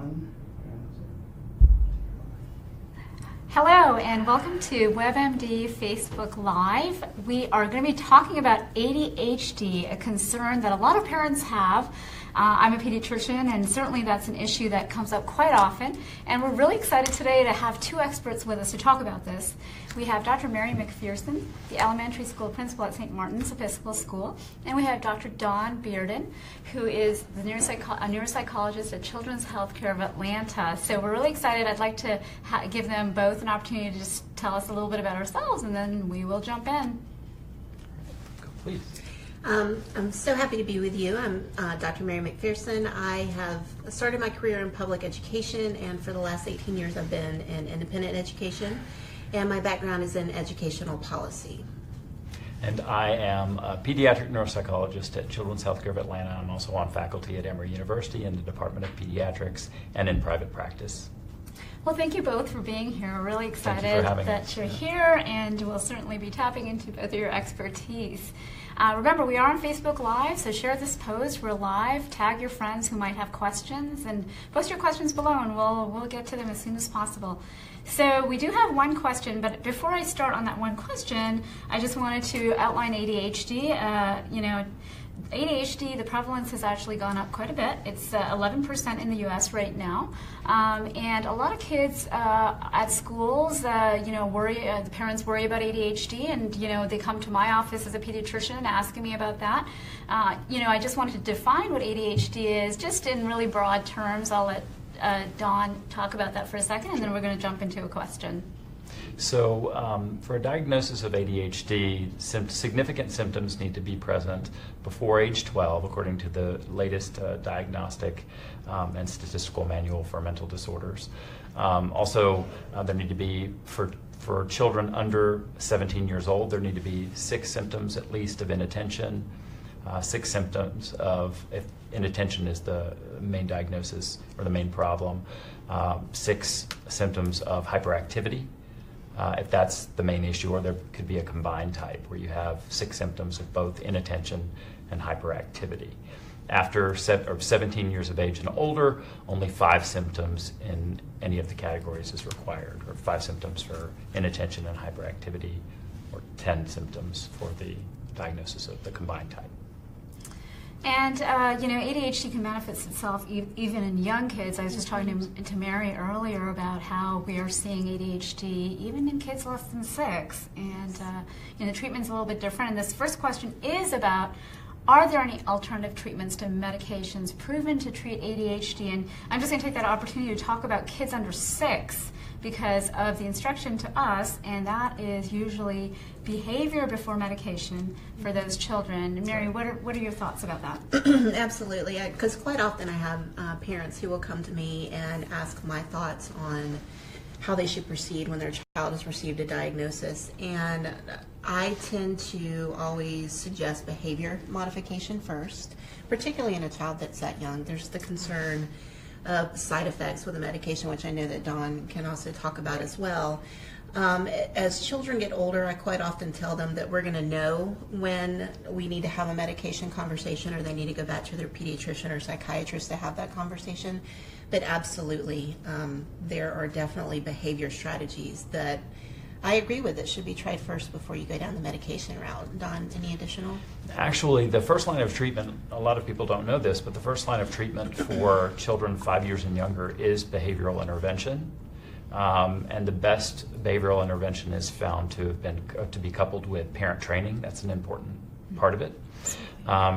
on. Hello and welcome to WebMD Facebook Live. We are going to be talking about ADHD, a concern that a lot of parents have. I'm a pediatrician, and certainly that's an issue that comes up quite often. And we're really excited today to have two experts with us to talk about this. We have Dr. Mary MacPherson, the elementary school principal at St. Martin's Episcopal School, and we have Dr. Dawn Bearden, who is the neuropsychologist at Children's Healthcare of Atlanta. So we're really excited. I'd like to give them both an opportunity to just tell us a little bit about ourselves, and then we will jump in. Please. I'm so happy to be with you. I'm Dr. Mary MacPherson. I have started my career in public education, and for the last 18 years I've been in independent education, and my background is in educational policy. And I am a pediatric neuropsychologist at Children's Healthcare of Atlanta. I'm also on faculty at Emory University in the Department of Pediatrics and in private practice. Well, thank you both for being here. We're really excited that you're here, and we'll certainly be tapping into both of your expertise. Remember, we are on Facebook Live, so share this post. We're live. Tag your friends who might have questions, and post your questions below, and we'll get to them as soon as possible. So we do have one question, but before I start on that one question, I just wanted to outline ADHD. ADHD, the prevalence has actually gone up quite a bit. It's 11% in the U.S. right now, and a lot of kids at schools, the parents worry about ADHD, and they come to my office as a pediatrician asking me about that. I just wanted to define what ADHD is, just in really broad terms. I'll let Dawn talk about that for a second, and then we're going to jump into a question. So for a diagnosis of ADHD, significant symptoms need to be present before age 12, according to the latest diagnostic and statistical manual for mental disorders. Also, there need to be, for children under 17 years old, there need to be 6 symptoms at least of inattention, 6 symptoms of, if inattention is the main diagnosis or the main problem, 6 symptoms of hyperactivity. If that's the main issue, or there could be a combined type where you have 6 symptoms of both inattention and hyperactivity. After 17 years of age and older, only 5 symptoms in any of the categories is required, or 5 symptoms for inattention and hyperactivity, or 10 symptoms for the diagnosis of the combined type. And, ADHD can manifest itself even in young kids. I was just talking to Mary earlier about how we are seeing ADHD even in kids less than 6. And, the treatment's a little bit different. And this first question is about, are there any alternative treatments to medications proven to treat ADHD? And I'm just going to take that opportunity to talk about kids under 6 because of the instruction to us, and that is usually behavior before medication for those children. Mary, what are your thoughts about that? Absolutely, because quite often I have parents who will come to me and ask my thoughts on how they should proceed when their child has received a diagnosis. And I tend to always suggest behavior modification first, particularly in a child that's that young. There's the concern of side effects with the medication, which I know that Dawn can also talk about as well. As children get older, I quite often tell them that we're going to know when we need to have a medication conversation, or they need to go back to their pediatrician or psychiatrist to have that conversation. But absolutely, there are definitely behavior strategies that I agree with that should be tried first before you go down the medication route. Dawn, any additional? Actually, the first line of treatment, a lot of people don't know this, but the first line of treatment for children 5 years and younger is behavioral intervention. And the best behavioral intervention is found to be coupled with parent training. That's an important part of it.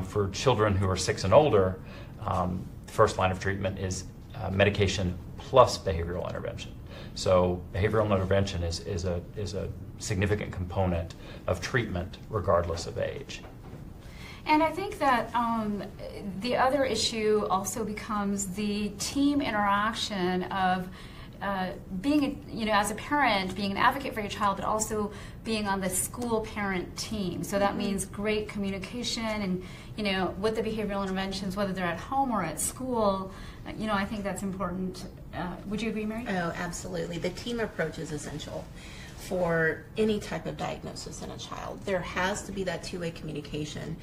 For children who are 6 and older, the first line of treatment is medication plus behavioral intervention. So behavioral intervention is a significant component of treatment regardless of age. And I think that the other issue also becomes the team interaction of being, as a parent, being an advocate for your child, but also being on the school parent team. So that means great communication and, with the behavioral interventions, whether they're at home or at school, I think that's important. Would you agree, Mary? Oh, absolutely. The team approach is essential. for any type of diagnosis in a child. There has to be that two-way communication.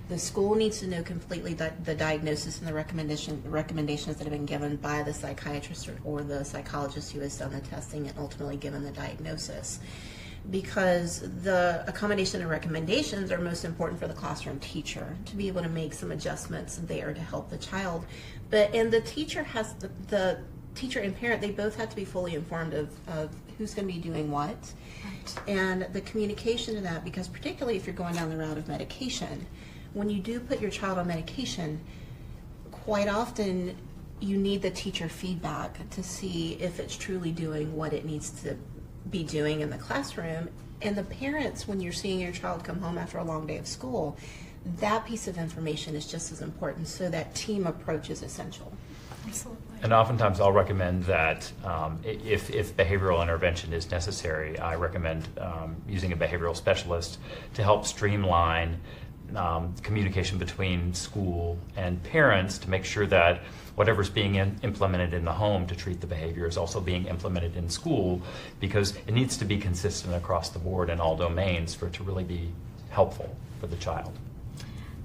The school needs to know completely the diagnosis and the recommendations that have been given by the psychiatrist or the psychologist who has done the testing and ultimately given the diagnosis. Because the accommodation and recommendations are most important for the classroom teacher to be able to make some adjustments there to help the child. And the teacher has the teacher and parent, they both have to be fully informed of who's going to be doing what. Right. And the communication to that, because particularly if you're going down the route of medication, when you do put your child on medication, quite often you need the teacher feedback to see if it's truly doing what it needs to be doing in the classroom. And the parents, when you're seeing your child come home after a long day of school, that piece of information is just as important. So that team approach is essential. Absolutely. And oftentimes I'll recommend that if behavioral intervention is necessary, I recommend using a behavioral specialist to help streamline communication between school and parents to make sure that whatever's being implemented in the home to treat the behavior is also being implemented in school, because it needs to be consistent across the board in all domains for it to really be helpful for the child.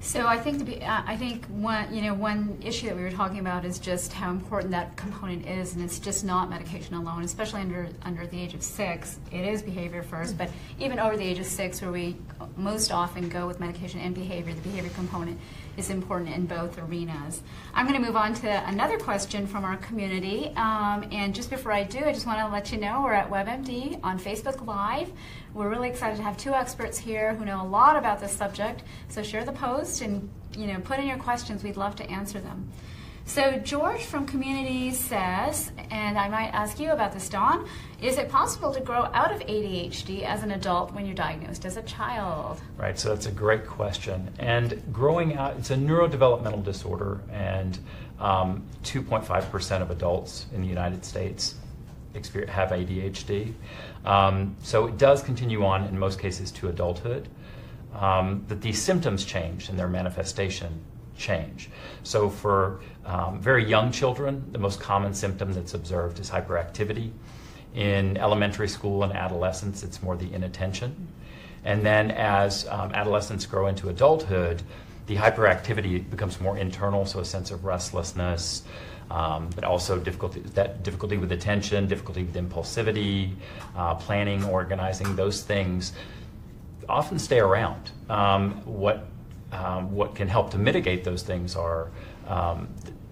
So I think one issue that we were talking about is just how important that component is, and it's just not medication alone, especially under the age of 6. It is behavior first, but even over the age of 6, where we most often go with medication and behavior, the behavior component is important in both arenas. I'm going to move on to another question from our community, and just before I do, I just want to let you know we're at WebMD on Facebook Live. We're really excited to have 2 experts here who know a lot about this subject, so share the post and put in your questions. We'd love to answer them. So George from Community says, and I might ask you about this, Dawn, is it possible to grow out of ADHD as an adult when you're diagnosed as a child? Right, so that's a great question. And growing out, it's a neurodevelopmental disorder, and 2.5% of adults in the United States have ADHD. So it does continue on in most cases to adulthood. That these symptoms change and their manifestation change. So for very young children, the most common symptom that's observed is hyperactivity. In elementary school and adolescence, it's more the inattention. And then as adolescents grow into adulthood, the hyperactivity becomes more internal, so a sense of restlessness, but also difficulty with attention, difficulty with impulsivity, planning, organizing. Those things often stay around. What can help to mitigate those things are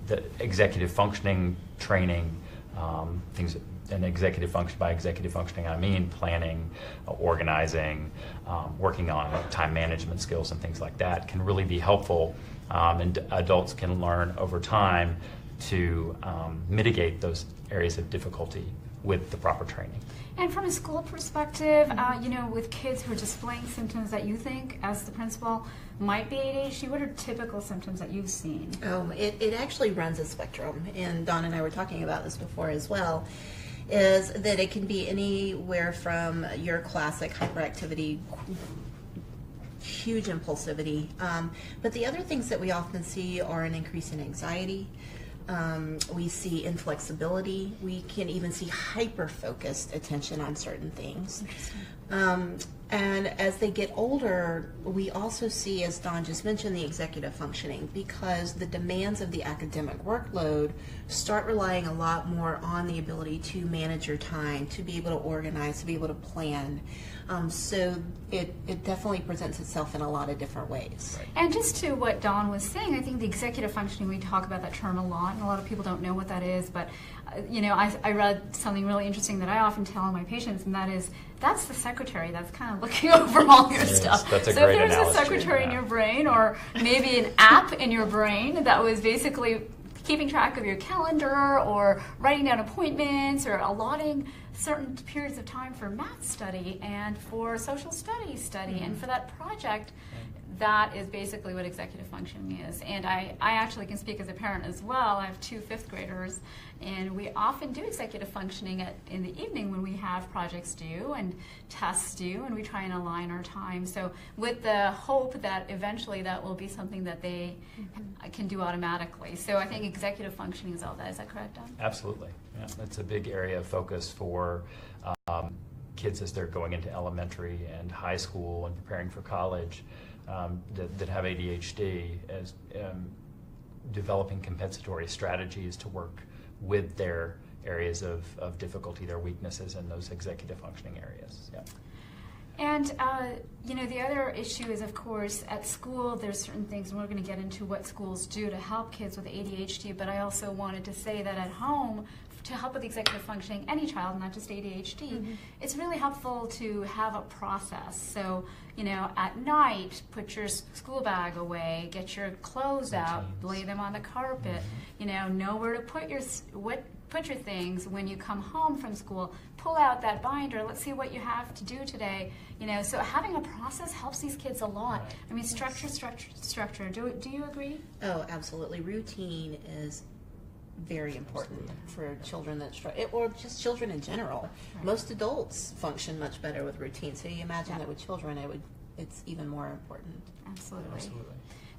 the executive functioning training, things. And executive function, by executive functioning, I mean planning, organizing, working on time management skills and things like that can really be helpful, and adults can learn over time to mitigate those areas of difficulty with the proper training. And from a school perspective, with kids who are displaying symptoms that you think, as the principal, might be ADHD, what are typical symptoms that you've seen? It actually runs a spectrum, and Dawn and I were talking about this before as well, is that it can be anywhere from your classic hyperactivity, huge impulsivity, but the other things that we often see are an increase in anxiety. We see inflexibility. We can even see hyper-focused attention on certain things. And as they get older, we also see, as Dawn just mentioned, the executive functioning, because the demands of the academic workload start relying a lot more on the ability to manage your time, to be able to organize, to be able to plan. So it definitely presents itself in a lot of different ways. And just to what Dawn was saying, I think the executive functioning, we talk about that term a lot, and a lot of people don't know what that is, but I read something really interesting that I often tell my patients, and that is, that's the secretary that's kind of looking over all your stuff. That's a so great if there's analogy, a secretary in your brain, or maybe an app in your brain that was basically keeping track of your calendar, or writing down appointments, or allotting certain periods of time for math study and for social studies study and for that project, that is basically what executive functioning is. And I actually can speak as a parent as well. I have 2 5th graders, and we often do executive functioning in the evening when we have projects due and tests due, and we try and align our time. So with the hope that eventually that will be something that they can do automatically. So I think executive functioning is all that. Is that correct, Don? Absolutely. Yeah, that's a big area of focus for kids as they're going into elementary and high school and preparing for college that have ADHD as developing compensatory strategies to work with their areas of difficulty, their weaknesses in those executive functioning areas. Yeah. And, the other issue is, of course, at school, there's certain things, and we're going to get into what schools do to help kids with ADHD, but I also wanted to say that at home, to help with executive functioning, any child, not just ADHD, it's really helpful to have a process. So, at night, put your school bag away, get your clothes out, lay them on the carpet, know where to put your things. When you come home from school, pull out that binder, let's see what you have to do today. So having a process helps these kids a lot. Right. I mean, structure. Do you agree? Oh, absolutely. Routine is very important for children or just children in general. Right. Most adults function much better with routine. So you imagine that with children, it's even more important. Absolutely.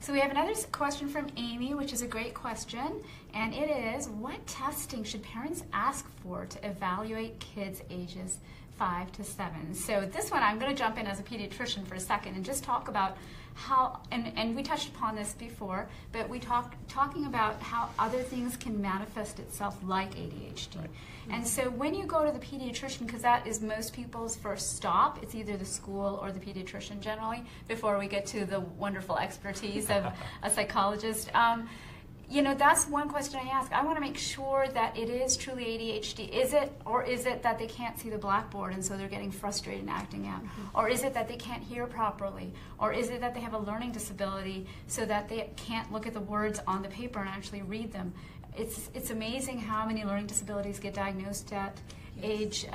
So we have another question from Amy, which is a great question, and it is, what testing should parents ask for to evaluate kids ages 5 to 7? So this one, I'm going to jump in as a pediatrician for a second and just talk about how, and we touched upon this before, but we talking about how other things can manifest itself like ADHD. Right. And so when you go to the pediatrician, because that is most people's first stop, it's either the school or the pediatrician generally, before we get to the wonderful expertise of a psychologist. That's one question I ask. I want to make sure that it is truly ADHD. Is it that they can't see the blackboard and so they're getting frustrated and acting out? Or is it that they can't hear properly? Or is it that they have a learning disability so that they can't look at the words on the paper and actually read them? It's amazing how many learning disabilities get diagnosed at age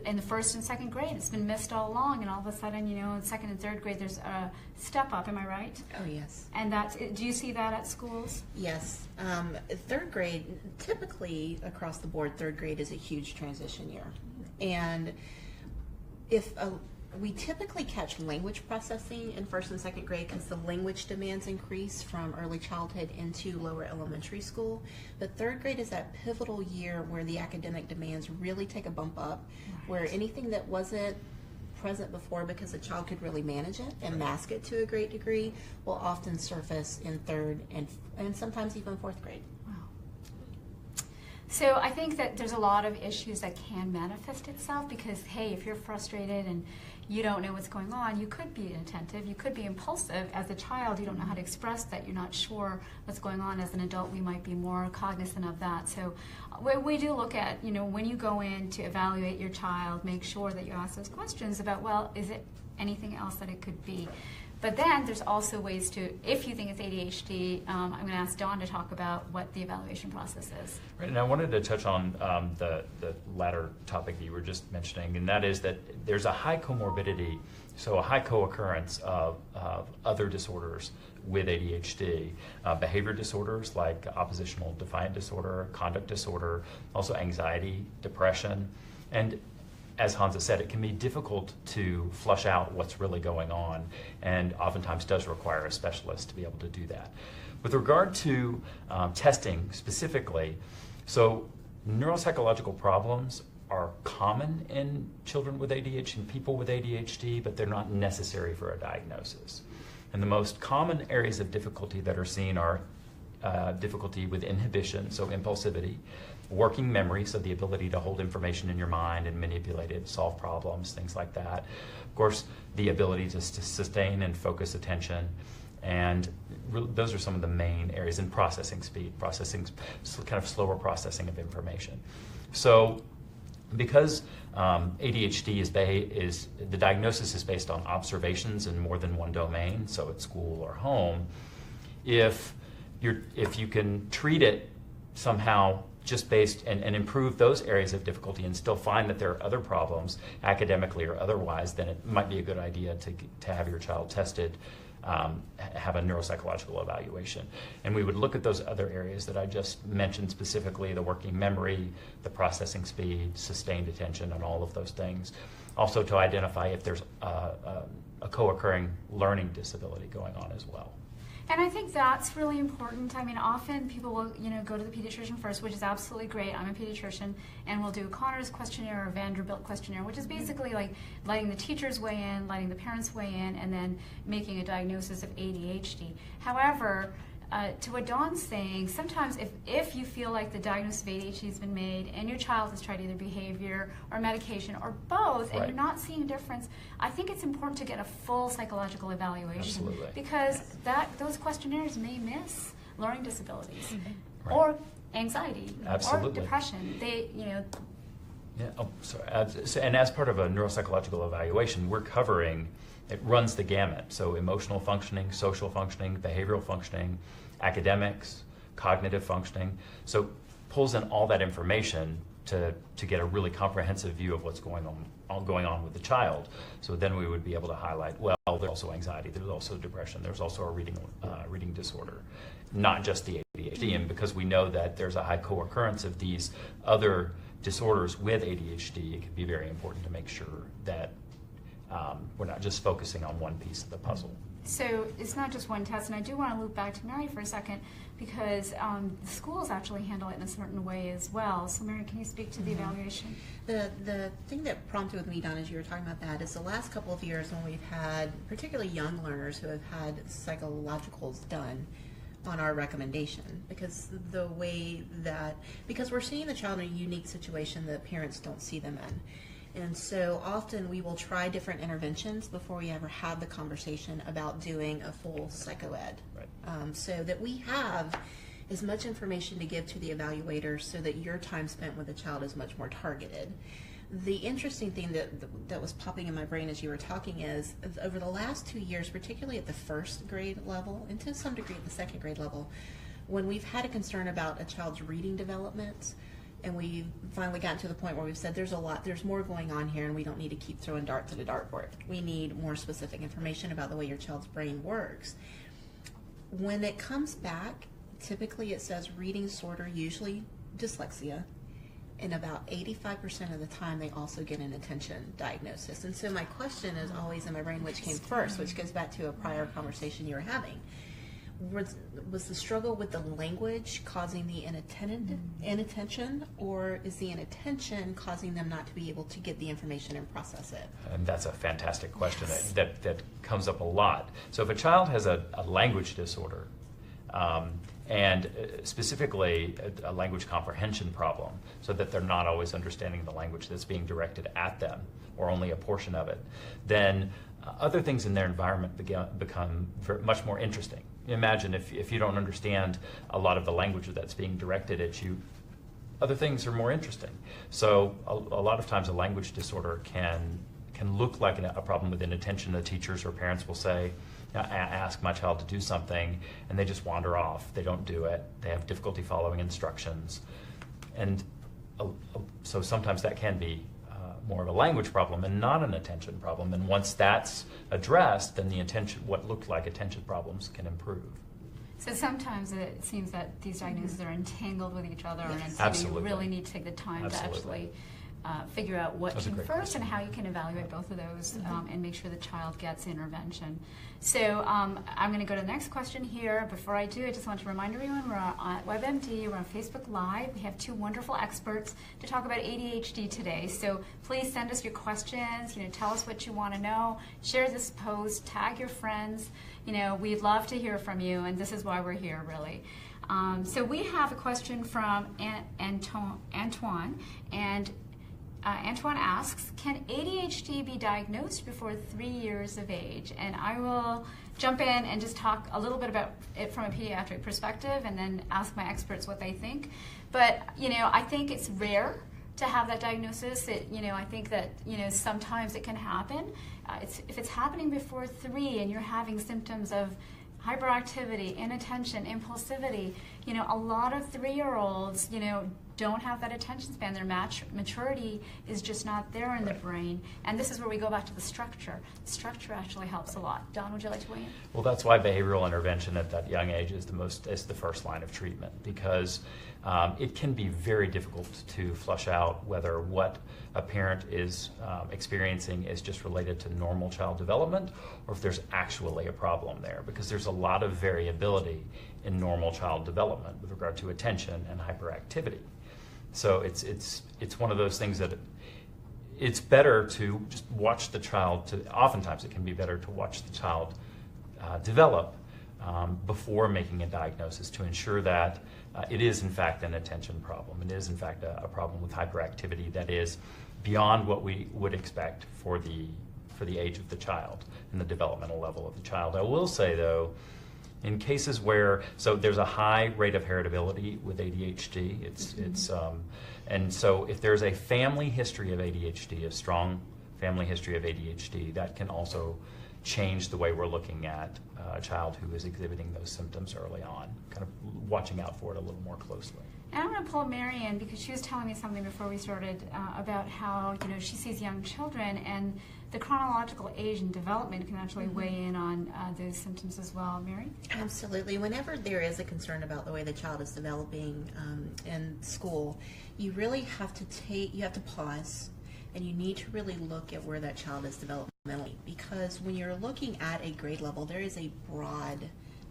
in the first and second grade. It's been missed all along, and all of a sudden, in second and third grade, there's a step up. Am I right? Oh, yes. And do you see that at schools? Yes. Third grade, typically across the board, third grade is a huge transition year. And we typically catch language processing in first and second grade because the language demands increase from early childhood into lower elementary school. But third grade is that pivotal year where the academic demands really take a bump up, where anything that wasn't present before because the child could really manage it and mask it to a great degree will often surface in third and sometimes even fourth grade. So I think that there's a lot of issues that can manifest itself because, hey, if you're frustrated and you don't know what's going on, you could be inattentive, you could be impulsive. As a child, you don't know how to express that, you're not sure what's going on. As an adult, we might be more cognizant of that. So we do look at, when you go in to evaluate your child, make sure that you ask those questions about, well, is it anything else that it could be? But then there's also ways to, if you think it's ADHD, I'm going to ask Dawn to talk about what the evaluation process is. Right, and I wanted to touch on the latter topic that you were just mentioning, and that is that there's a high comorbidity, so a high co-occurrence of other disorders with ADHD, behavior disorders like oppositional defiant disorder, conduct disorder, also anxiety, depression, and as Hansa said, it can be difficult to flush out what's really going on, and oftentimes does require a specialist to be able to do that. With regard to testing specifically, so neuropsychological problems are common in children with ADHD and people with ADHD, but they're not necessary for a diagnosis. And the most common areas of difficulty that are seen are difficulty with inhibition, so impulsivity, working memory, so the ability to hold information in your mind and manipulate it, solve problems, things like that. Of course, the ability to sustain and focus attention, and those are some of the main areas. In processing speed, kind of slower processing of information. So because ADHD is the diagnosis is based on observations in more than one domain, so at school or home, if you can treat it somehow just based and improve those areas of difficulty and still find that there are other problems academically or otherwise, then it might be a good idea to have your child tested, have a neuropsychological evaluation. And we would look at those other areas that I just mentioned, specifically the working memory, the processing speed, sustained attention, and all of those things. Also to identify if there's a co-occurring learning disability going on as well. And I think that's really important. I mean, often people will, go to the pediatrician first, which is absolutely great. I'm a pediatrician, and we'll do a Connors questionnaire or Vanderbilt questionnaire, which is basically like letting the teachers weigh in, letting the parents weigh in, and then making a diagnosis of ADHD. However, to what Dawn's saying, sometimes if you feel like the diagnosis of ADHD has been made and your child has tried either behavior or medication or both, and Right. you're not seeing a difference, I think it's important to get a full psychological evaluation. Absolutely. Because those questionnaires may miss learning disabilities Right. or anxiety Absolutely. or depression. Yeah. Oh, sorry. And as part of a neuropsychological evaluation, we're covering, it runs the gamut. So emotional functioning, social functioning, behavioral functioning, academics, cognitive functioning. So pulls in all that information to get a really comprehensive view of what's going on with the child. So then we would be able to highlight, well, there's also anxiety, there's also depression, there's also a reading disorder, not just the ADHD. And because we know that there's a high co-occurrence of these other disorders with ADHD, it can be very important to make sure that we're not just focusing on one piece of the puzzle. So it's not just one test, and I do want to loop back to Mary for a second because the schools actually handle it in a certain way as well. So Mary, can you speak to the evaluation? The thing that prompted with me, Don, as you were talking about that, is the last couple of years when we've had particularly young learners who have had psychologicals done on our recommendation, because we're seeing the child in a unique situation that parents don't see them in. And so often we will try different interventions before we ever have the conversation about doing a full psychoed. Right. So that we have as much information to give to the evaluator so that your time spent with the child is much more targeted. The interesting thing that was popping in my brain as you were talking is over the last 2 years, particularly at the first grade level and to some degree at the second grade level, when we've had a concern about a child's reading development, and we finally gotten to the point where we've said there's more going on here, and we don't need to keep throwing darts at a dartboard. We need more specific information about the way your child's brain works. When it comes back, typically it says reading disorder, usually dyslexia, and about 85% of the time they also get an attention diagnosis. And so my question is always in my brain, which came first, which goes back to a prior conversation you were having. Was the struggle with the language causing the inattention, or is the inattention causing them not to be able to get the information and process it? And that's a fantastic question. Yes. that comes up a lot. So if a child has a language disorder, and specifically a language comprehension problem, so that they're not always understanding the language that's being directed at them, or only a portion of it, then other things in their environment become much more interesting. Imagine if you don't understand a lot of the language that's being directed at you, other things are more interesting. So a lot of times a language disorder can look like a problem with inattention. The teachers or parents will say, I ask my child to do something, and they just wander off. They don't do it. They have difficulty following instructions. And so sometimes that can be more of a language problem and not an attention problem. And once that's addressed, then what looked like attention problems can improve. So sometimes it seems that these diagnoses are entangled with each other, and so Absolutely. you really need to take the time Absolutely. to actually figure out what That's a came great first question. and how you can evaluate both of those and make sure the child gets intervention. So I'm going to go to the next question here. Before I do, I just want to remind everyone we're on WebMD, we're on Facebook Live. We have two wonderful experts to talk about ADHD today. So please send us your questions, tell us what you want to know, share this post, tag your friends. We'd love to hear from you, and this is why we're here, really. So we have a question from Antoine, and Antoine asks, can ADHD be diagnosed before 3 years of age? And I will jump in and just talk a little bit about it from a pediatric perspective and then ask my experts what they think. But, I think it's rare to have that diagnosis. I think that, sometimes it can happen. If it's happening before 3 and you're having symptoms of hyperactivity, inattention, impulsivity, a lot of 3-year-olds, don't have that attention span. Their maturity is just not there in the brain. And this is where we go back to the structure. Structure actually helps a lot. Don, would you like to weigh in? Well, that's why behavioral intervention at that young age is the first line of treatment, because it can be very difficult to flush out whether what a parent is experiencing is just related to normal child development or if there's actually a problem there, because there's a lot of variability in normal child development with regard to attention and hyperactivity. So it's one of those things that it's better to just watch the child. Oftentimes it can be better to watch the child develop before making a diagnosis, to ensure that it is in fact an attention problem. It is in fact a problem with hyperactivity that is beyond what we would expect for the age of the child and the developmental level of the child. I will say, though, in cases where, so there's a high rate of heritability with ADHD. And so if there's a family history of ADHD, a strong family history of ADHD, that can also change the way we're looking at a child who is exhibiting those symptoms early on, kind of watching out for it a little more closely. And I'm going to pull Mary in because she was telling me something before we started about how, she sees young children, and the chronological age and development can actually weigh in on those symptoms as well. Mary? Absolutely. Whenever there is a concern about the way the child is developing in school, you really have to pause, and you need to really look at where that child is developmentally, because when you're looking at a grade level, there is a broad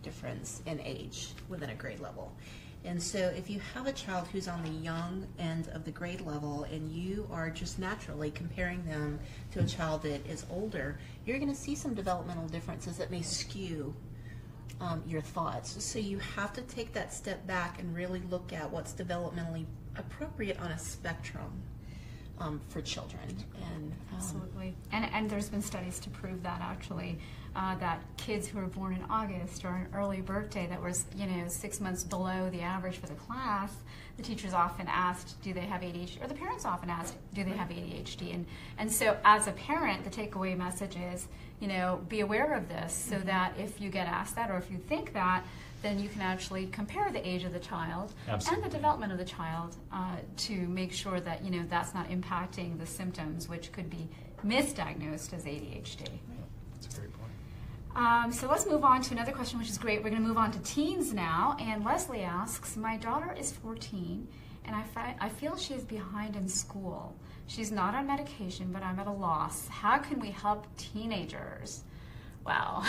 difference in age within a grade level. And so if you have a child who's on the young end of the grade level and you are just naturally comparing them to a child that is older, you're going to see some developmental differences that may skew your thoughts. So you have to take that step back and really look at what's developmentally appropriate on a spectrum for children. And absolutely. And there's been studies to prove that, actually, that kids who were born in August or an early birthday that was 6 months below the average for the class, the teachers often asked, do they have ADHD? Or the parents often asked, do they have ADHD? And so as a parent, the takeaway message is, be aware of this, so that if you get asked that or if you think that, then you can actually compare the age of the child and the development of the child to make sure that that's not impacting the symptoms, which could be misdiagnosed as ADHD. That's a great point. So let's move on to another question, which is great. We're going to move on to teens now. And Leslie asks, my daughter is 14, and I feel she is behind in school. She's not on medication, but I'm at a loss. How can we help teenagers? Wow.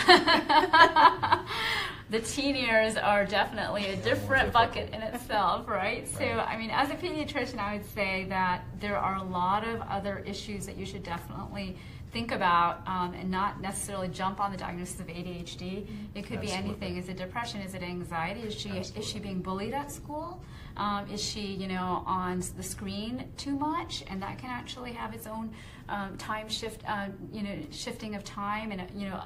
The teen years are definitely a different bucket in itself, right? So, as a pediatrician, I would say that there are a lot of other issues that you should definitely think about and not necessarily jump on the diagnosis of ADHD. It could be anything. Is it depression? Is it anxiety? Is she being bullied at school? Is she, on the screen too much? And that can actually have its own time shift, shifting of time and,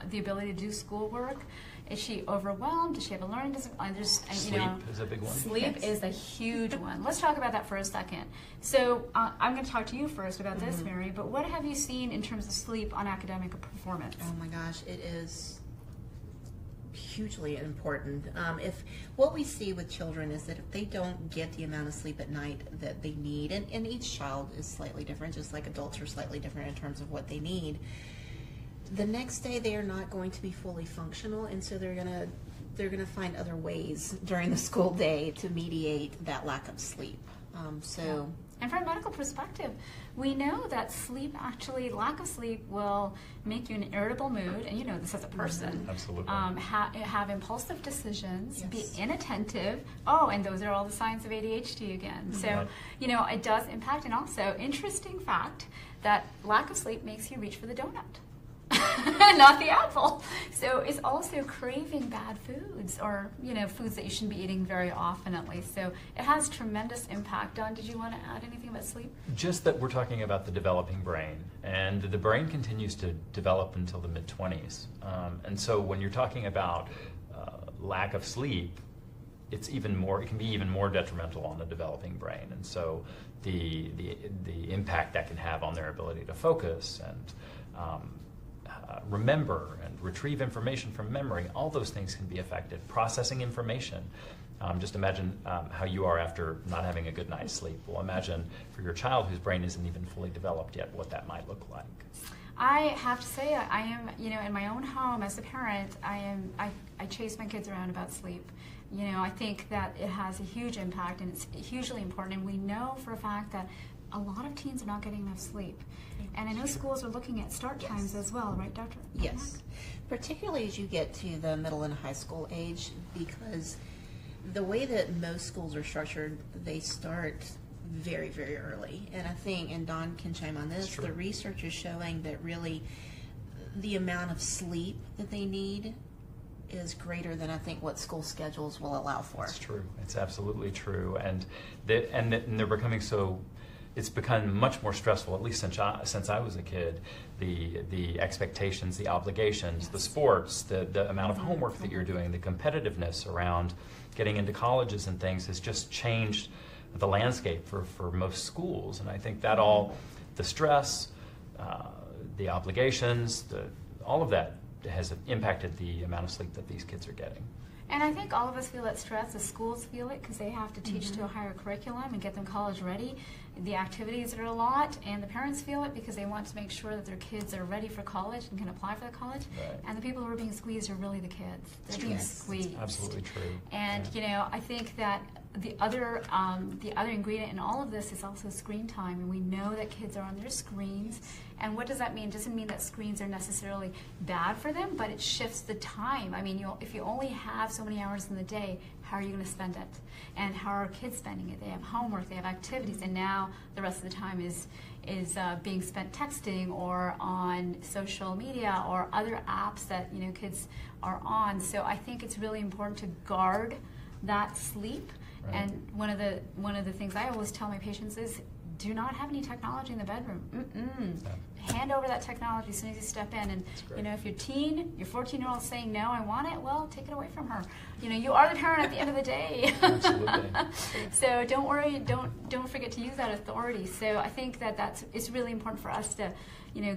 the ability to do schoolwork. Is she overwhelmed? Does she have a learning disability? Sleep is a big one. Sleep is a huge one. Let's talk about that for a second. So I'm going to talk to you first about this, Mary, but what have you seen in terms of sleep on academic performance? Oh my gosh, it is hugely important. If what we see with children is that if they don't get the amount of sleep at night that they need, and each child is slightly different, just like adults are slightly different in terms of what they need, the next day they are not going to be fully functional, and so they're gonna find other ways during the school day to mediate that lack of sleep. And from a medical perspective, we know that lack of sleep will make you in an irritable mood, and this as a person. Absolutely. Have impulsive decisions, be inattentive. Oh, and those are all the signs of ADHD again. So, it does impact. And also, interesting fact that lack of sleep makes you reach for the donut. Not the apple. So it's also craving bad foods or, foods that you shouldn't be eating very often at least. So it has tremendous impact. Don, did you want to add anything about sleep? Just that we're talking about the developing brain, and the brain continues to develop until the mid-20s. And so when you're talking about lack of sleep, it can be even more detrimental on the developing brain. And so the impact that can have on their ability to focus and remember and retrieve information from memory, all those things can be affected. Processing information, Just imagine how you are after not having a good night's sleep. Well, imagine for your child whose brain isn't even fully developed yet what that might look like. I have to say, I am, in my own home as a parent, I chase my kids around about sleep. I think that it has a huge impact, and it's hugely important. And we know for a fact that a lot of teens are not getting enough sleep. And I know schools are looking at start times as well, right, Doctor? Yes, particularly as you get to the middle and high school age, because the way that most schools are structured, they start very, very early. And I think, and Don can chime on this, the research is showing that really the amount of sleep that they need is greater than I think what school schedules will allow for. It's true. It's absolutely true. And they're becoming so, it's become much more stressful, at least since I was a kid. The expectations, the obligations, the sports, the amount of homework that you're doing, the competitiveness around getting into colleges and things has just changed the landscape for most schools. And I think that all, the stress, the obligations, all of that has impacted the amount of sleep that these kids are getting. And I think all of us feel that stress. The schools feel it because they have to teach to a higher curriculum and get them college ready. The activities are a lot, and the parents feel it because they want to make sure that their kids are ready for college and can apply for the college. Right. And the people who are being squeezed are really the kids. They're being squeezed. Absolutely true. And I think that the other ingredient in all of this is also screen time, and we know that kids are on their screens. And what does that mean? It doesn't mean that screens are necessarily bad for them, but it shifts the time. I mean, if you only have so many hours in the day, how are you going to spend it? And how are kids spending it? They have homework, they have activities, and now the rest of the time is being spent texting or on social media or other apps that kids are on. So I think it's really important to guard that sleep. Right. And one of the things I always tell my patients is, do not have any technology in the bedroom. Yeah. Hand over that technology as soon as you step in. And if your 14-year-old is saying no, I want it, well, take it away from her. You are the parent at the end of the day. Absolutely. So don't worry, don't forget to use that authority. So I think that it's really important for us to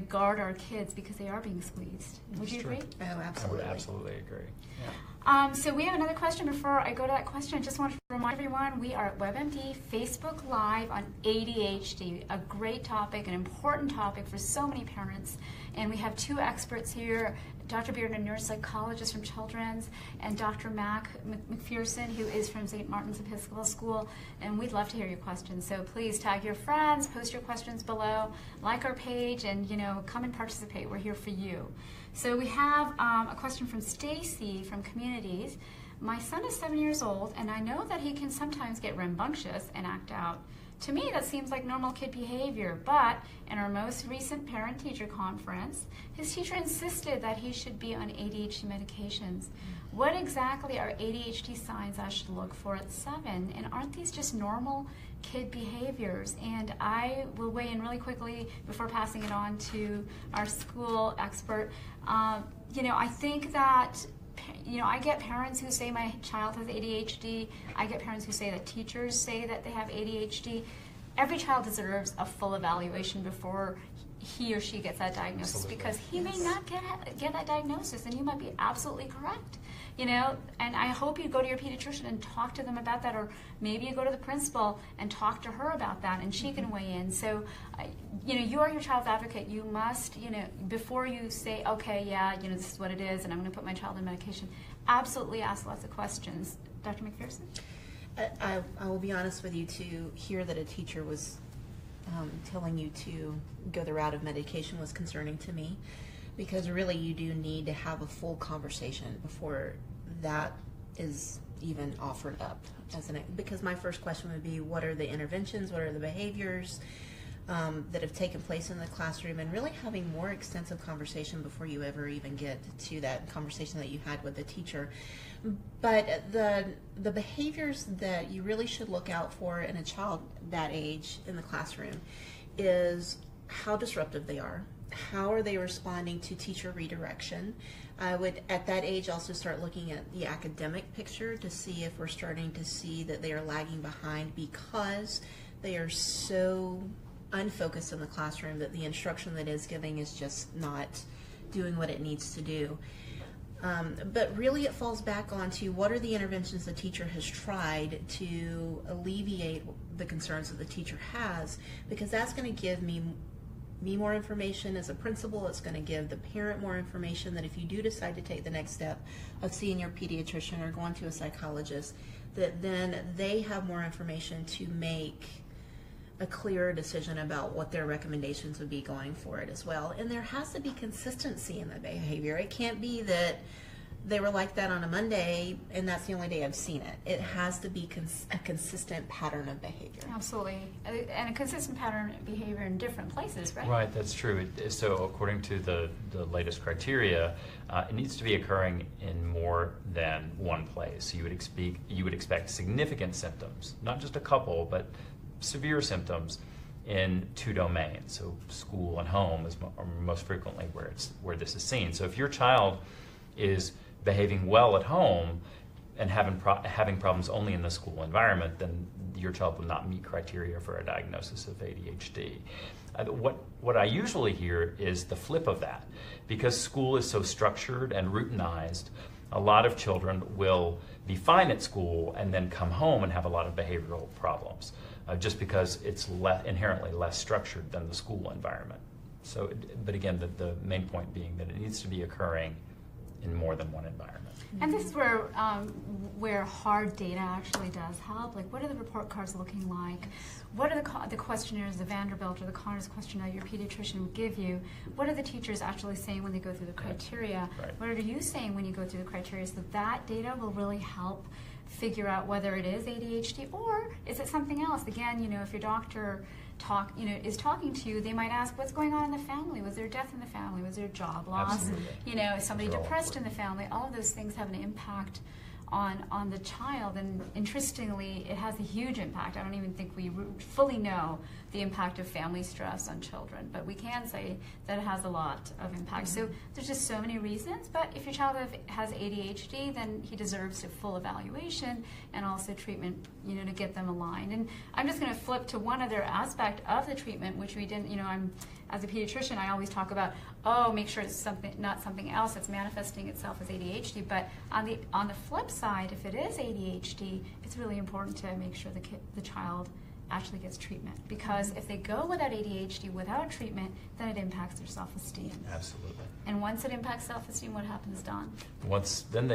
guard our kids because they are being squeezed. Would you agree? Oh, absolutely. I would absolutely agree. Yeah. So we have another question. Before I go to that question, I just want to remind everyone we are at WebMD Facebook Live on ADHD, a great topic, an important topic for so many parents. And we have two experts here, Dr. Bearden, a neuropsychologist from Children's, and Dr. MacPherson, who is from St. Martin's Episcopal School. And we'd love to hear your questions. So please tag your friends, post your questions below, like our page, and come and participate. We're here for you. So we have a question from Stacy from Communities. My son is 7 years old, and I know that he can sometimes get rambunctious and act out. To me, that seems like normal kid behavior, but in our most recent parent-teacher conference, his teacher insisted that he should be on ADHD medications. What exactly are ADHD signs I should look for at 7? And aren't these just normal kid behaviors? And I will weigh in really quickly before passing it on to our school expert. I think that I get parents who say my child has ADHD. I get parents who say that teachers say that they have ADHD. Every child deserves a full evaluation before he or she gets that diagnosis. Absolutely. Because he may not get that diagnosis, and you might be absolutely correct. And I hope you go to your pediatrician and talk to them about that, or maybe you go to the principal and talk to her about that, and she can weigh in. So, you are your child's advocate. You must, before you say, okay, yeah, this is what it is, and I'm going to put my child on medication, absolutely ask lots of questions. Dr. MacPherson? I will be honest with you, to hear that a teacher was telling you to go the route of medication was concerning to me, because really you do need to have a full conversation before that is even offered up. Because my first question would be, what are the interventions, what are the behaviors that have taken place in the classroom, and really having more extensive conversation before you ever even get to that conversation that you had with the teacher. But the behaviors that you really should look out for in a child that age in the classroom is how disruptive they are. How are they responding to teacher redirection? I would, at that age, also start looking at the academic picture to see if we're starting to see that they are lagging behind because they are so unfocused in the classroom that the instruction that is giving is just not doing what it needs to do. But really it falls back onto what are the interventions the teacher has tried to alleviate the concerns that the teacher has, because that's going to give me more information as a principal. It's going to give the parent more information that if you do decide to take the next step of seeing your pediatrician or going to a psychologist, that then they have more information to make a clearer decision about what their recommendations would be going forward as well. And there has to be consistency in the behavior. It can't be that they were like that on a Monday and that's the only day I've seen it. It has to be a consistent pattern of behavior. Absolutely. And a consistent pattern of behavior in different places, right? Right, that's true. So according to the latest criteria, it needs to be occurring in more than one place. So you would expect significant symptoms, not just a couple, but severe symptoms in two domains. So school and home are most frequently where this is seen. So if your child is behaving well at home and having problems only in the school environment, then your child will not meet criteria for a diagnosis of ADHD. What I usually hear is the flip of that. Because school is so structured and routinized, a lot of children will be fine at school and then come home and have a lot of behavioral problems, just because it's inherently less structured than the school environment. So, but again, the main point being that it needs to be occurring in more than one environment. And this is where hard data actually does help. Like, what are the report cards looking like? What are the questionnaires, the Vanderbilt or the Connors questionnaire your pediatrician will give you? What are the teachers actually saying when they go through the criteria? Right. What are you saying when you go through the criteria? So that data will really help figure out whether it is ADHD or is it something else. Again, if your doctor is talking to you, they might ask, what's going on in the family? Was there death in the family? Was there job loss? Absolutely. Is somebody depressed in the family? All of those things have an impact on the child, and interestingly, it has a huge impact. I don't even think we fully know the impact of family stress on children, but we can say that it has a lot of impact. So there's just so many reasons, but if your child has ADHD, then he deserves a full evaluation and also treatment, to get them aligned. And I'm just going to flip to one other aspect of the treatment, which we didn't, as a pediatrician, I always talk about, make sure it's not something else that's manifesting itself as ADHD. But on the flip side, if it is ADHD, it's really important to make sure the child actually gets treatment, because if they go without ADHD without treatment, then it impacts their self-esteem. Absolutely. And once it impacts self-esteem, what happens, Don? Then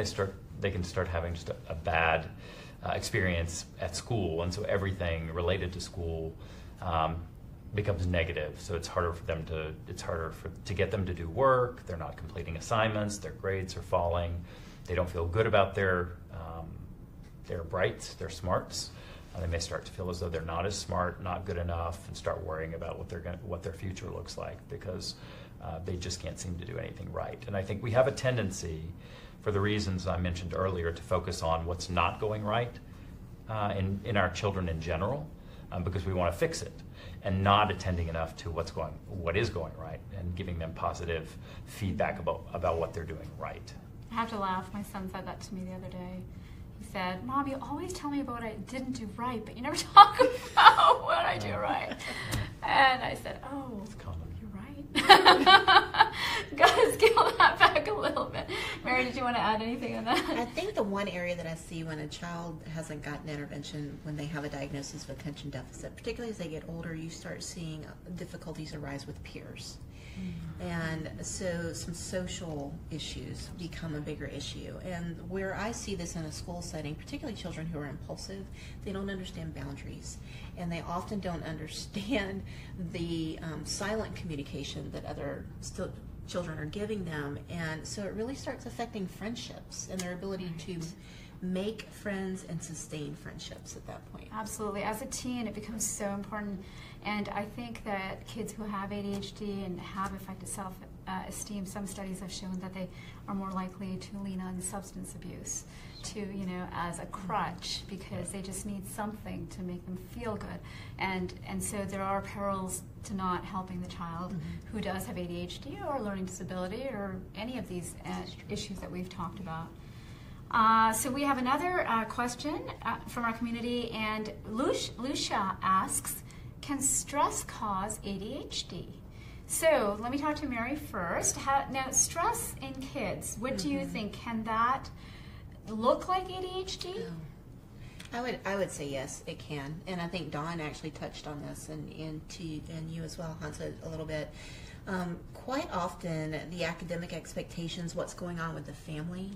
they can start having just a bad experience at school, and so everything related to school becomes negative. So it's harder to get them to do work. They're not completing assignments. Their grades are falling. They don't feel good about their brights, their smarts. They may start to feel as though they're not as smart, not good enough, and start worrying about what their future looks like, because they just can't seem to do anything right. And I think we have a tendency, for the reasons I mentioned earlier, to focus on what's not going right in our children in general, because we want to fix it, and not attending enough to what is going right, and giving them positive feedback about what they're doing right. I have to laugh. My son said that to me the other day. He said, "Mom, you always tell me about what I didn't do right, but you never talk about what I do right." And I said, "Oh, It's common. you're right." Got to scale that back a little bit. Mary, did you want to add anything on that? I think the one area that I see when a child hasn't gotten intervention, when they have a diagnosis of attention deficit, particularly as they get older, you start seeing difficulties arise with peers. And so some social issues become a bigger issue. And where I see this in a school setting, particularly children who are impulsive, they don't understand boundaries. And they often don't understand the silent communication that other children are giving them. And so it really starts affecting friendships and their ability to make friends and sustain friendships at that point. Absolutely. As a teen, it becomes so important. And I think that kids who have ADHD and have affected self-esteem, some studies have shown that they are more likely to lean on substance abuse as a crutch, because they just need something to make them feel good. And so there are perils to not helping the child who does have ADHD or learning disability or any of these issues that we've talked about. So we have another question from our community, and Lucia asks, can stress cause ADHD? So let me talk to Mary first. Now, stress in kids, what do you think? Can that look like ADHD? Oh. I would say yes, it can, and I think Dawn actually touched on this, and you as well, Hansa, a little bit. Quite often, the academic expectations, what's going on with the family,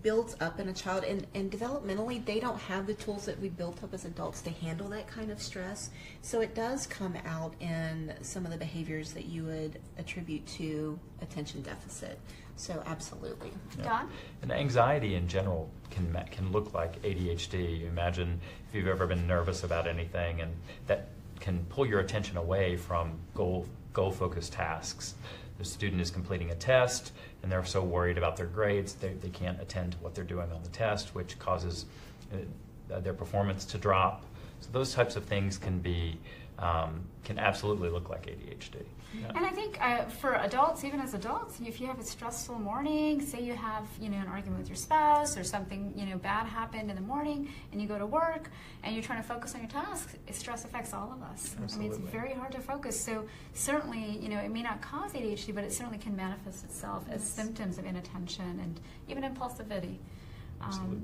builds up in a child, and developmentally they don't have the tools that we built up as adults to handle that kind of stress. So it does come out in some of the behaviors that you would attribute to attention deficit. So absolutely. Don? And anxiety in general can look like ADHD. Imagine if you've ever been nervous about anything, and that can pull your attention away from goal-focused tasks. The student is completing a test, and they're so worried about their grades, they can't attend to what they're doing on the test, which causes their performance to drop. So those types of things can absolutely look like ADHD. Yeah. And I think for adults, even as adults, if you have a stressful morning, say you have an argument with your spouse or something bad happened in the morning, and you go to work and you're trying to focus on your tasks, stress affects all of us. Absolutely. I mean, it's very hard to focus. So certainly, it may not cause ADHD, but it certainly can manifest itself as symptoms of inattention and even impulsivity.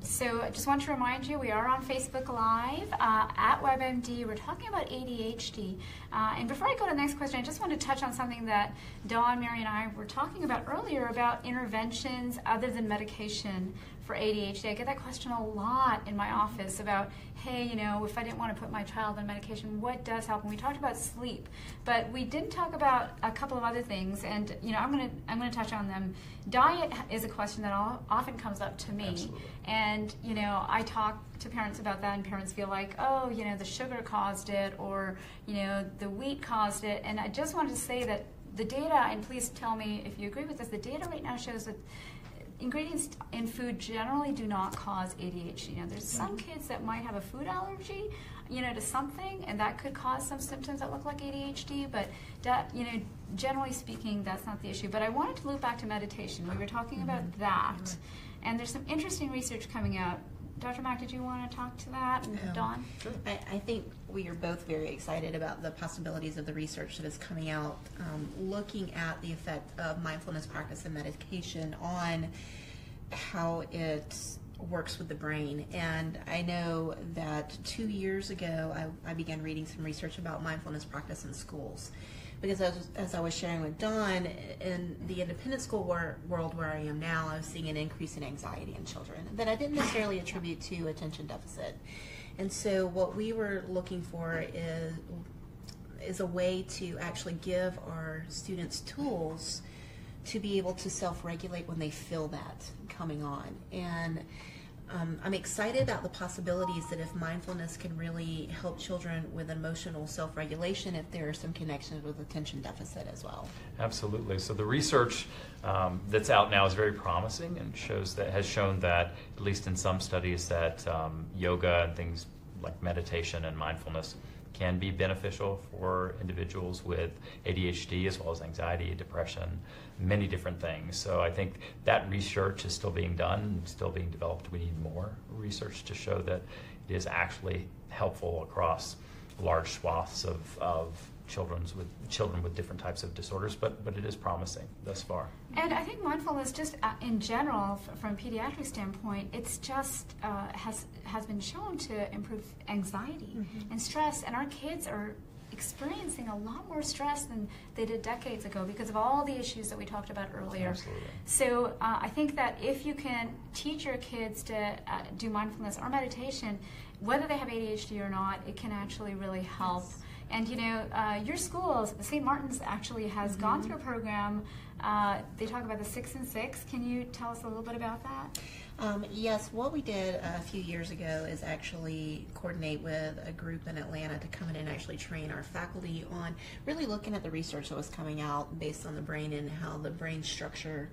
So I just want to remind you, we are on Facebook Live at WebMD. We're talking about ADHD. And before I go to the next question, I just want to touch on something that Dawn, Mary, and I were talking about earlier about interventions other than medication for ADHD. I get that question a lot in my office about, hey, if I didn't want to put my child on medication, what does help? And we talked about sleep, but we didn't talk about a couple of other things, and I'm going to touch on them. Diet is a question that often comes up to me. Absolutely. And, I talk to parents about that, and parents feel like, oh, the sugar caused it, or, the wheat caused it. And I just wanted to say that the data, and please tell me if you agree with this, the data right now shows that ingredients in food generally do not cause ADHD. Now, there's some kids that might have a food allergy, to something, and that could cause some symptoms that look like ADHD, but that, generally speaking, that's not the issue. But I wanted to loop back to meditation. We were talking about that, and there's some interesting research coming out. Dr. Mack, did you want to talk to that? And Dawn? Sure. I think we are both very excited about the possibilities of the research that is coming out, looking at the effect of mindfulness practice and meditation on how it works with the brain. And I know that 2 years ago, I began reading some research about mindfulness practice in schools. Because as I was sharing with Dawn, in the independent school world where I am now, I was seeing an increase in anxiety in children that I didn't necessarily attribute to attention deficit. And so what we were looking for is a way to actually give our students tools to be able to self-regulate when they feel that coming on. And I'm excited about the possibilities that if mindfulness can really help children with emotional self-regulation, if there are some connections with attention deficit as well. Absolutely. So the research that's out now is very promising and has shown that, at least in some studies, that yoga and things like meditation and mindfulness can be beneficial for individuals with ADHD as well as anxiety, depression, many different things. So I think that research is still being done, still being developed. We need more research to show that it is actually helpful across large swaths of children with different types of disorders, but it is promising thus far. And I think mindfulness, just in general, from a pediatric standpoint, it's just has been shown to improve anxiety and stress, and our kids are experiencing a lot more stress than they did decades ago because of all the issues that we talked about earlier. Absolutely. So I think that if you can teach your kids to do mindfulness or meditation, whether they have ADHD or not, it can actually really help. Yes. And your schools, St. Martin's actually has gone through a program. They talk about the 6 and 6. Can you tell us a little bit about that? Yes, what we did a few years ago is actually coordinate with a group in Atlanta to come in and actually train our faculty on really looking at the research that was coming out based on the brain and how the brain structure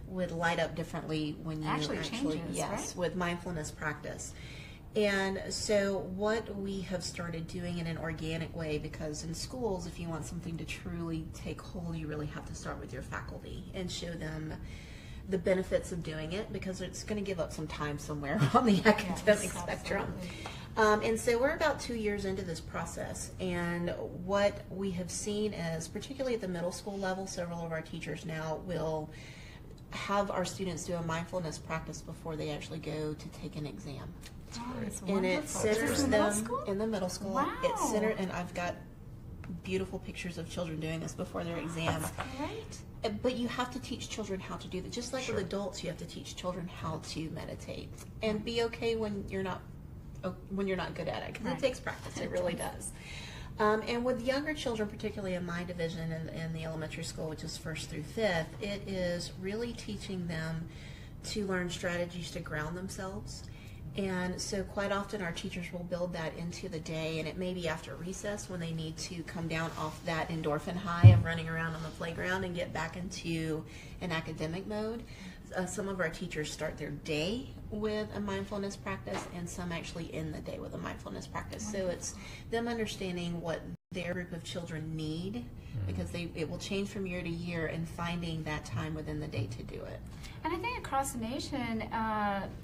would light up differently when you actually changes, yes, right? With mindfulness practice. And so what we have started doing in an organic way, because in schools, if you want something to truly take hold, you really have to start with your faculty and show them the benefits of doing it, because it's going to give up some time somewhere on the academic spectrum. And so we're about 2 years into this process, and what we have seen is, particularly at the middle school level, several of our teachers now will have our students do a mindfulness practice before they actually go to take an exam. Oh, it's And it wonderful. centers in the middle them school? in the middle school. Wow. It's centered, and I've got beautiful pictures of children doing this before their exam. Great. But you have to teach children how to do that. Just like Sure. with adults, you have to teach children how to meditate and be okay when you're not good at it, because Right. it takes practice. It really does. And with younger children, particularly in my division in the elementary school, which is 1st through 5th, it is really teaching them to learn strategies to ground themselves. And so quite often our teachers will build that into the day, and it may be after recess when they need to come down off that endorphin high of running around on the playground and get back into an academic mode. Some of our teachers start their day with a mindfulness practice, and some actually end the day with a mindfulness practice. So it's them understanding what their group of children need, because it will change from year to year, and finding that time within the day to do it. And I think across the nation,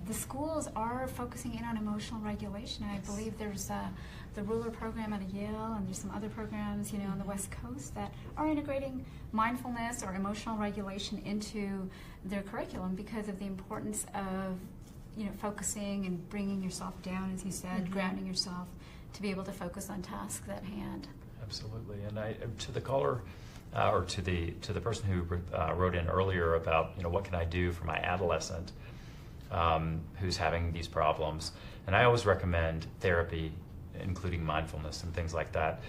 the schools are focusing in on emotional regulation. I believe there's the Ruler program at Yale, and there's some other programs, on the West Coast that are integrating mindfulness or emotional regulation into their curriculum because of the importance of, focusing and bringing yourself down, as you said, grounding yourself to be able to focus on tasks at hand. Absolutely. And to the caller, or to the person who wrote in earlier about, what can I do for my adolescent who's having these problems, and I always recommend therapy, including mindfulness and things like that,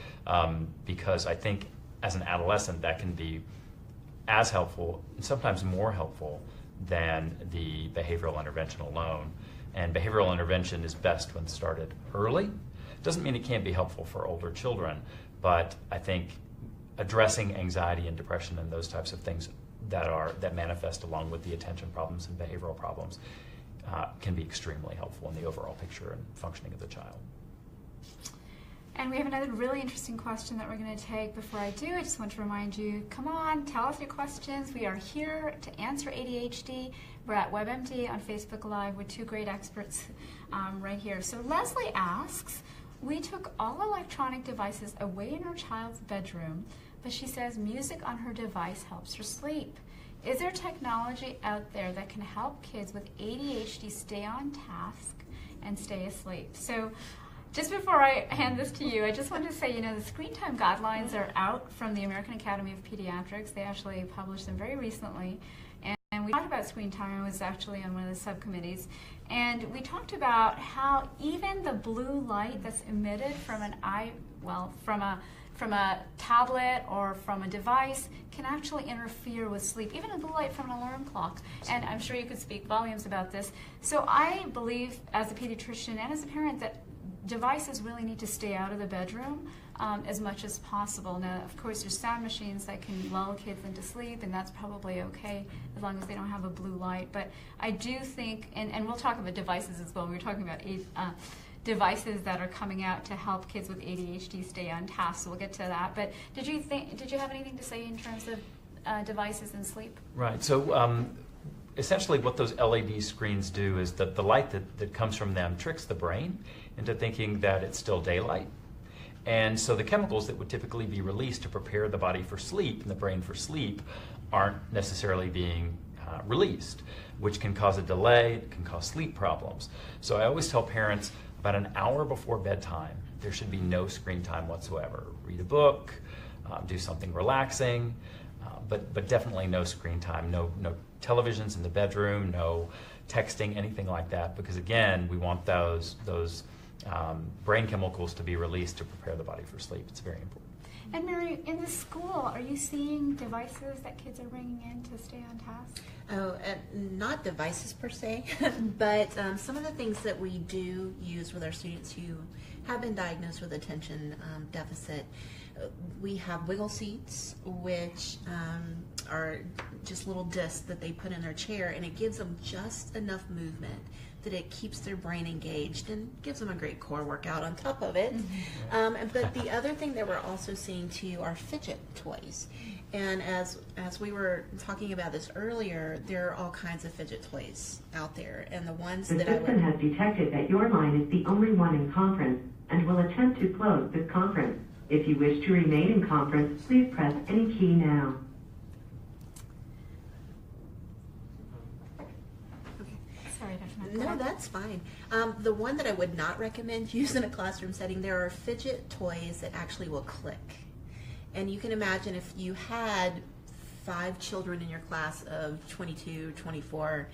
because I think as an adolescent that can be as helpful and sometimes more helpful than the behavioral intervention alone. And behavioral intervention is best when started early. Doesn't mean it can't be helpful for older children, but I think addressing anxiety and depression and those types of things that manifest along with the attention problems and behavioral problems can be extremely helpful in the overall picture and functioning of the child. And we have another really interesting question that we're going to take. Before I do, I just want to remind you, come on, tell us your questions. We are here to answer ADHD. We're at WebMD on Facebook Live with 2 great experts right here. So Leslie asks, we took all electronic devices away in our child's bedroom, but she says music on her device helps her sleep. Is there technology out there that can help kids with ADHD stay on task and stay asleep? So just before I hand this to you, I just wanted to say, the screen time guidelines are out from the American Academy of Pediatrics. They actually published them very recently. And we talked about screen time. I was actually on one of the subcommittees. And we talked about how even the blue light that's emitted from from a tablet or from a device can actually interfere with sleep, even a blue light from an alarm clock. And I'm sure you could speak volumes about this. So I believe, as a pediatrician and as a parent, that devices really need to stay out of the bedroom as much as possible. Now, of course, there's sound machines that can lull kids into sleep, and that's probably okay as long as they don't have a blue light. But I do think, and we'll talk about devices as well. We were talking about devices that are coming out to help kids with ADHD stay on task, so we'll get to that. But did you have anything to say in terms of devices and sleep? Right. So essentially what those LED screens do is that the light that comes from them tricks the brain into thinking that it's still daylight. And so the chemicals that would typically be released to prepare the body for sleep and the brain for sleep aren't necessarily being released, which can cause a delay, it can cause sleep problems. So I always tell parents about an hour before bedtime, there should be no screen time whatsoever. Read a book, do something relaxing, but definitely no screen time, no televisions in the bedroom, no texting, anything like that, because again, we want those brain chemicals to be released to prepare the body for sleep. It's very important. And Mary, in the school, are you seeing devices that kids are bringing in to stay on task? Not devices per se, but some of the things that we do use with our students who have been diagnosed with attention deficit. We have wiggle seats, which are just little discs that they put in their chair, and it gives them just enough movement that it keeps their brain engaged and gives them a great core workout on top of it. But the other thing that we're also seeing too are fidget toys. And as we were talking about this earlier, there are all kinds of fidget toys out there. And the ones The that I system would... has detected that your line is the only one in conference and will attempt to close this conference. If you wish to remain in conference, please press any key now. Sorry, Dr. No, that's fine. The one that I would not recommend use in a classroom setting, there are fidget toys that actually will click. And you can imagine if you had 5 children in your class of 22, 24,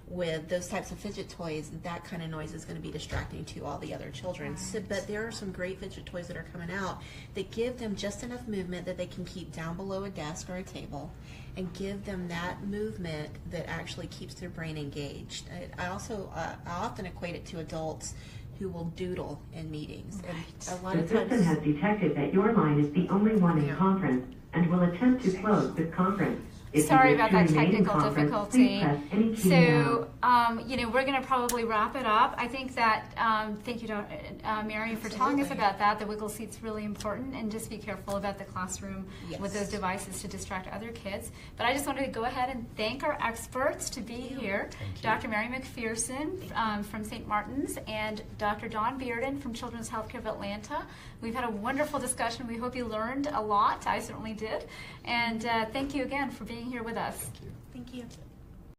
with those types of fidget toys, that kind of noise is going to be distracting to all the other children. Right. So, but there are some great fidget toys that are coming out that give them just enough movement that they can keep down below a desk or a table, and give them that movement that actually keeps their brain engaged. I often equate it to adults who will doodle in meetings. Right. And a lot The of system times, has detected that your line is the only one in Yeah. conference and will attempt to close this conference. If Sorry you wish about to that remain in technical conference, difficulty. please press any key now. So, we're going to probably wrap it up. I think that, thank you, Mary, for telling us Absolutely. about that. The wiggle seat's really important, and just be careful about the classroom Yes. with those devices to distract other kids. But I just wanted to go ahead and thank our experts to be here. Thank you. Dr. Mary MacPherson from St. Martin's and Dr. Dawn Bearden from Children's Healthcare of Atlanta. We've had a wonderful discussion. We hope you learned a lot. I certainly did. And thank you again for being here with us. thank you.